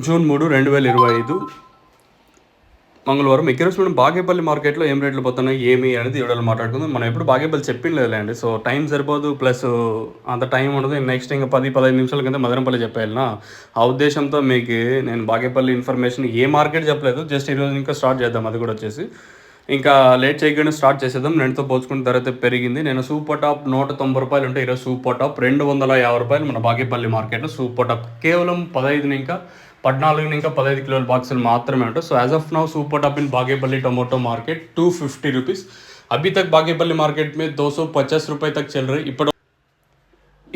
June 3, 2025 మంగళవారం. ఈరోజు మనం బాగేపల్లి మార్కెట్లో ఏం రేట్లు పోతున్నాయి ఏమి అనేది వీడియోలో మాట్లాడుకుందాం. మనం ఎప్పుడు బాగేపల్లి చెప్పిండలేదండి. సో టైం సరిపోదు, ప్లస్ అంత టైం ఉండదు. నెక్స్ట్ ఇంకా 10-15 నిమిషాల కింద మదనపల్లి చెప్పేయాలనా, ఆ ఉద్దేశంతో మీకు నేను బాగేపల్లి ఇన్ఫర్మేషన్ ఏ మార్కెట్ చెప్పలేదు. జస్ట్ ఈరోజు ఇంకా స్టార్ట్ చేద్దాం. అది కూడా వచ్చేసి ఇంకా లేట్ చేయకుండా స్టార్ట్ చేసేద్దాం. రెండుతో పోల్చుకున్న ధర అయితే పెరిగింది. నేను సూపర్ టాప్ 190 రూపాయలు ఉంటే ఈరోజు సూపర్ టాప్ 250 రూపాయలు మన బాగేపల్లి మార్కెట్లో సూపర్ టాప్ కేవలం 15 ఇంకా 14 ఇంకా 15 కిలోల బాక్సులు మాత్రమే ఉంటాయి. So as of now super top in Bagepalli tomato market 250 rupees. अभी तक बागेपल्ली मार्केट में 250 रुपये तक चल रही.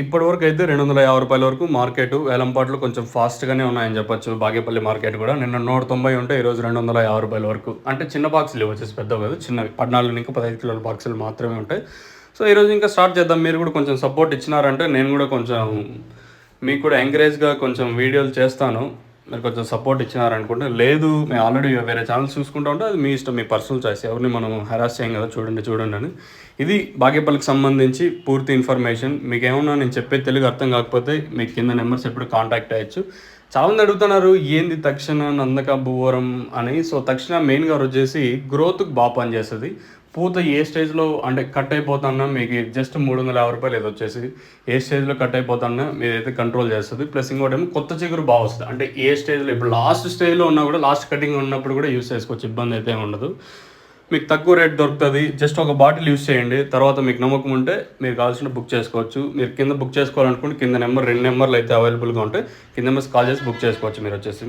ఇప్పటి వరకు అయితే 250 రూపాయల వరకు మార్కెట్ వేలంపాట్లు కొంచెం ఫాస్ట్గానే ఉన్నాయని చెప్పొచ్చు. బాగేపల్లి మార్కెట్ కూడా నిన్న 190 ఉంటే ఈరోజు 250 రూపాయల వరకు. అంటే చిన్న బాక్సులు వచ్చేసి పెద్దవి కాదు, చిన్నవి 14 ఇంకా 15 కిలోల బాక్సులు మాత్రమే ఉంటాయి. సో ఈరోజు ఇంకా స్టార్ట్ చేద్దాం. మీరు కూడా కొంచెం సపోర్ట్ ఇచ్చినారంటే నేను కూడా కొంచెం మీకు కూడా ఎంకరేజ్గా కొంచెం వీడియోలు చేస్తాను. మీరు కొంచెం సపోర్ట్ ఇచ్చినారనుకుంటే. లేదు మేము ఆల్రెడీ వేరే ఛానల్స్ చూసుకుంటూ ఉంటే అది మీ ఇష్టం, మీ పర్సనల్ చాయిస్. ఎవరిని మనం హెరాస్ చేయం కదా. చూడండి అని. ఇది బాగేపల్లికి సంబంధించి పూర్తి ఇన్ఫర్మేషన్. మీకు ఏమన్నా నేను చెప్పే తెలుగు అర్థం కాకపోతే మీకు కింద నెంబర్స్ ఎప్పుడు కాంటాక్ట్ అయ్యచ్చు. చాలామంది అడుగుతున్నారు ఏంది తక్షణ నందక భూవరం అని. సో తక్షణ మెయిన్గా వచ్చేసి గ్రోత్కి బాగా పనిచేస్తుంది. పూత ఏ స్టేజ్లో అంటే కట్ అయిపోతున్నా మీకు జస్ట్ 350 రూపాయలు ఏదో వచ్చేసి ఏ స్టేజ్లో కట్ అయిపోతున్నా మీరైతే కంట్రోల్ చేస్తుంది. ప్లస్ ఇంకోటి ఏమో కొత్త చిగురు బాగా వస్తుంది. అంటే ఏ స్టేజ్లో ఇప్పుడు లాస్ట్ స్టేజ్లో ఉన్నా కూడా లాస్ట్ కటింగ్ ఉన్నప్పుడు కూడా యూస్ చేసుకోవచ్చు, ఇబ్బంది అయితే ఉండదు. మీకు తక్కువ రేట్ దొరుకుతుంది. జస్ట్ ఒక బాటిల్ యూస్ చేయండి. తర్వాత మీకు నమ్మకం ఉంటే మీరు కావాల్సిన బుక్ చేసుకోవచ్చు. మీరు కింద బుక్ చేసుకోవాలనుకుంటే కింద నెంబర్ 2 నెంబర్లు అయితే అవైలబుల్గా ఉంటాయి. కింద నెంబర్స్ కాల్ చేసి బుక్ చేసుకోవచ్చు మీరు వచ్చేసి.